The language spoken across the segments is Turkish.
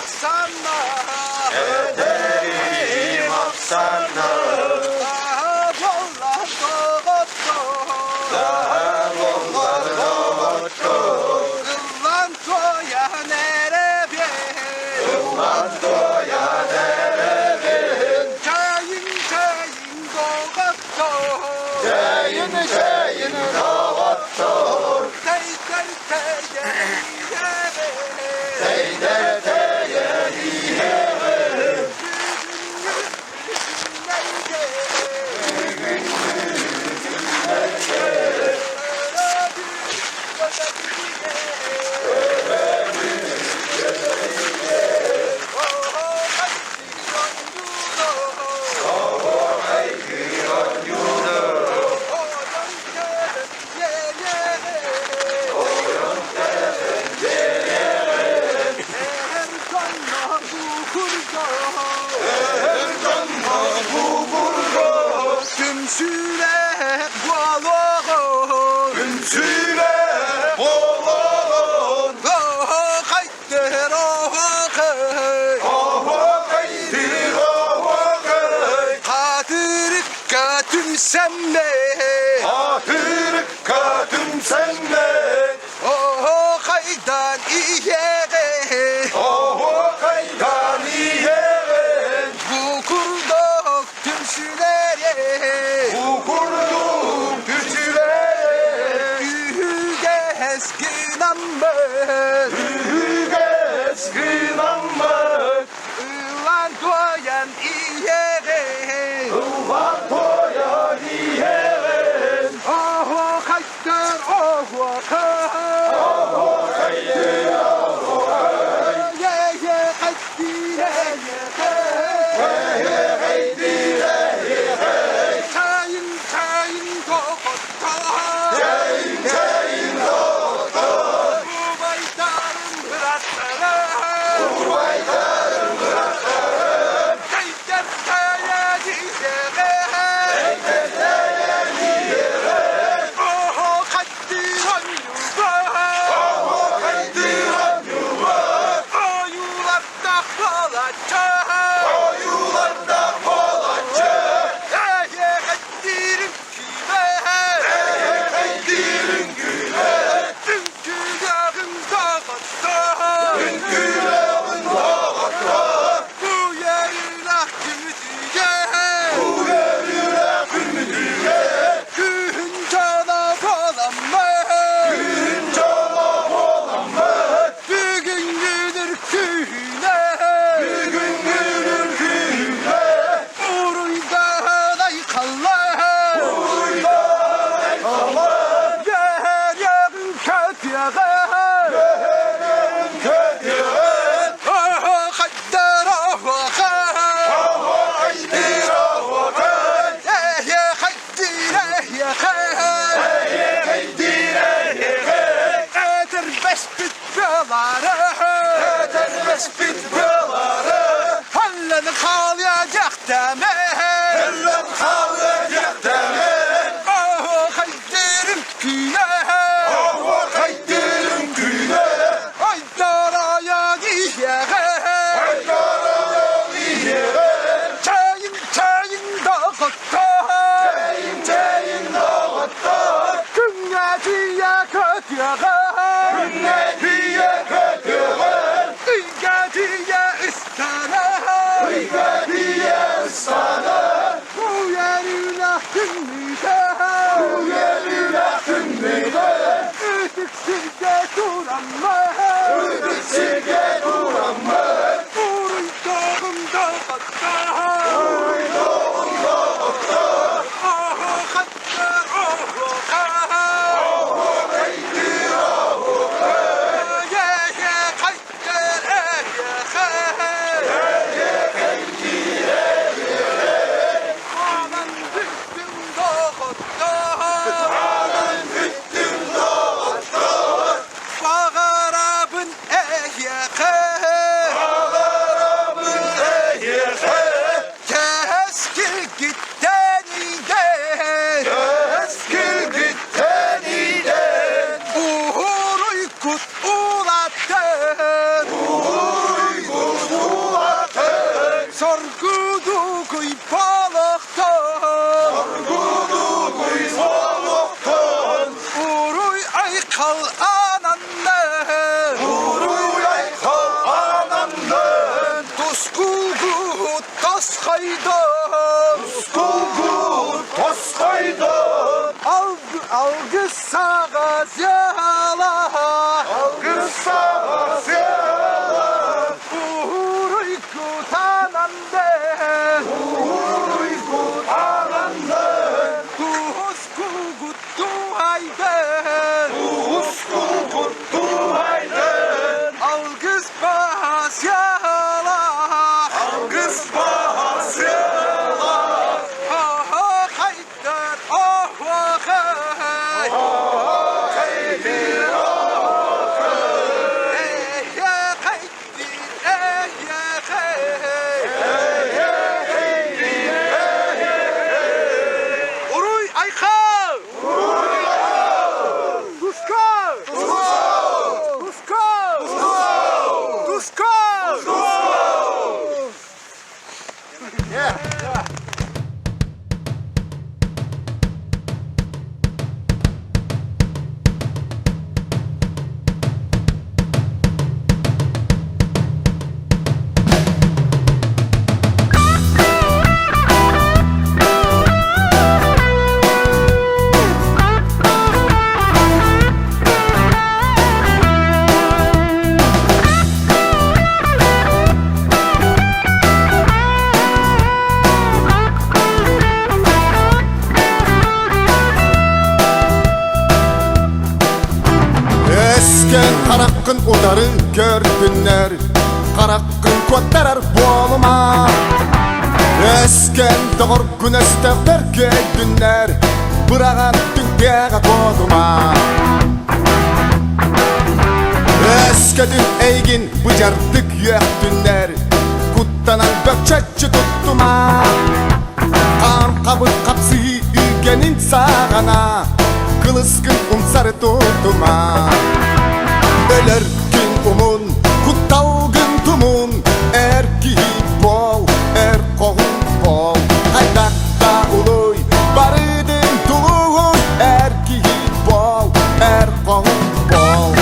Oksana. Ederim Oksana. Daha bollar doğuttu. Daha bollar doğuttu. Kıllan toya nereye? Ulan doya nerenin? Çayın doğuttu. Şeyin doğuttu. Seyder teyeri Sen de ahır kadın senle. o kaydan iye O kaydan iyerin. bu kurduk tümsülere Bu kurdum küçülere. Yüge eskin amber Büyük eskin amber. Ulan doyan iye Ulan doya iyerin. Toskaydan Kulgur toskaydan algı sağaz yala Algı sağa siyala uyku tananden Uyku anandan Kuhuskugut duayden Uskulgur duaydan algı sağaz yala Algı sağa siyala Oh haydar oh hay Haydi ya haydi ya hay Uruy ayka Duska Duska Duska Esken karakkın udarı kör günler Karakkın kottarar bolma Esken doğur güneşte berke günler Bırağan dünyaya koduma Eskedin eygin bıcardık yök günler Kuttanan bökçetçi tuttuma Kan kabı kapsı ügenin sağana Kılıskın sarı tutuma Öler gün umun Kuttalgın tumun Erki bol Er kohun bol Haydak da uluy Barıdın tuluy Erki bol Er kohun bol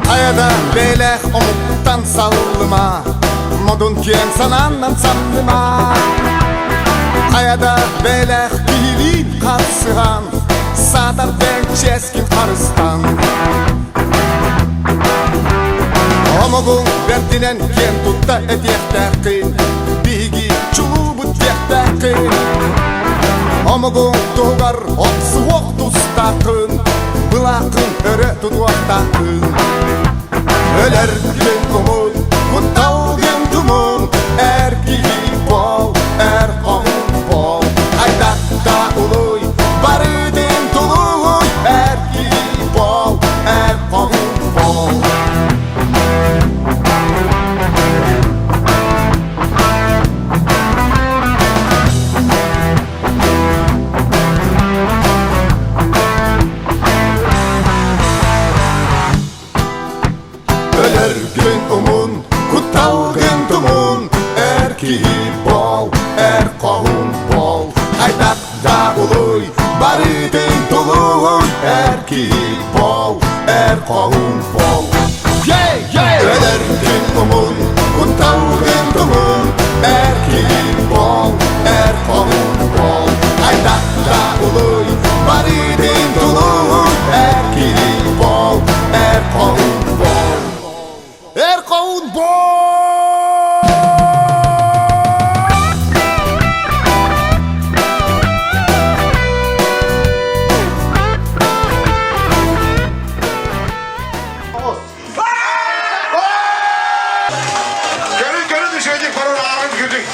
Hayada belek omuktan sallıma Modun kien sanandan sallıma Hayada belek bilin kalsıhan Sadar ben çeskin karıstan Omugun berdinen kien tutta etiyektekin Bigi çulubu tiyektekin Omugun tuğar oksu oktustakın Bılakın öre tutuaktakın Öler gün kumun, kuttal gün tumun Erki bol, er kohun bol Haydak da uluy, barıdın tuluy Erki bol, er kohun bol Öler gün umun, kuttal gün tumun Erki bol, er kohun bol Haydak da uluy, barıdın tuluy Erki bol, er kohun bol Öler gün umun, kuttal gün tumun Erki bol, er kohun bol Haydak da uluy, barıdın tuluy Erki bol, er kohun bol Erkoğun bol! Gönül düşecek para ağır güdük